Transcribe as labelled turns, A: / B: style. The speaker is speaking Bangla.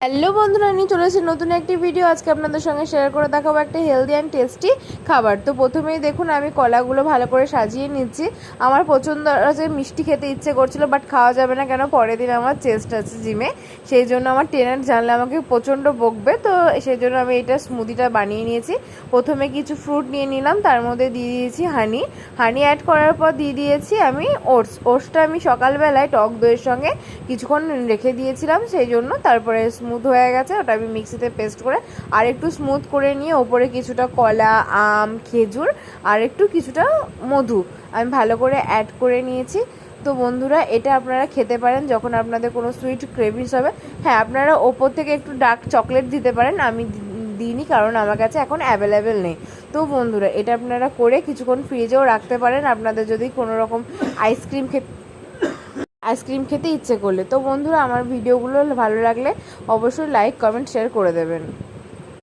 A: হ্যালো বন্ধুরা, নিয়ে চলে এসেছি নতুন একটি ভিডিও। আজকে আপনাদের সঙ্গে শেয়ার করে দেখাবো একটা হেলদি অ্যান্ড টেস্টি খাবার। তো প্রথমেই দেখুন আমি কলাগুলো ভালো করে সাজিয়ে নিচ্ছি। আমার প্রচণ্ড আছে মিষ্টি খেতে ইচ্ছে করছিল, বাট খাওয়া যাবে না, কেন পরের দিন আমার চেস্ট আছে জিমে, সেই জন্য আমার ট্রেনার জানলে আমাকে প্রচণ্ড বকবে। তো সেই জন্য আমি এটা স্মুদিটা বানিয়ে নিয়েছি। প্রথমে কিছু ফ্রুট নিয়ে নিলাম, তার মধ্যে দিয়ে দিয়েছি হানি অ্যাড করার পর দিয়ে দিয়েছি আমি ওটসটা আমি সকালবেলায় টক দইয়ের সঙ্গে কিছুক্ষণ রেখে দিয়েছিলাম, সেই জন্য তারপরে স্মুথ হয়ে গেছে। ওটা আমি মিক্সিতে পেস্ট করে আর একটু স্মুথ করে নিয়ে ওপরে কিছুটা কলা, আম, খেজুর আর কিছুটা মধু আমি ভালো করে অ্যাড করে নিয়েছি। তো বন্ধুরা, এটা আপনারা খেতে পারেন যখন আপনাদের কোনো সুইট ক্রেভিংস হবে। হ্যাঁ, আপনারা ওপর থেকে একটু ডার্ক চকলেট দিতে পারেন, আমি দিইনি কারণ আমার কাছে এখন অ্যাভেলেবেল নেই। তো বন্ধুরা, এটা আপনারা করে কিছুক্ষণ ফ্রিজেও রাখতে পারেন আপনাদের যদি কোনো রকম আইসক্রিম খেতে ইচ্ছে করলে। তো বন্ধুরা, আমার ভিডিওগুলো ভালো লাগলে অবশ্যই লাইক, কমেন্ট, শেয়ার করে দেবেন।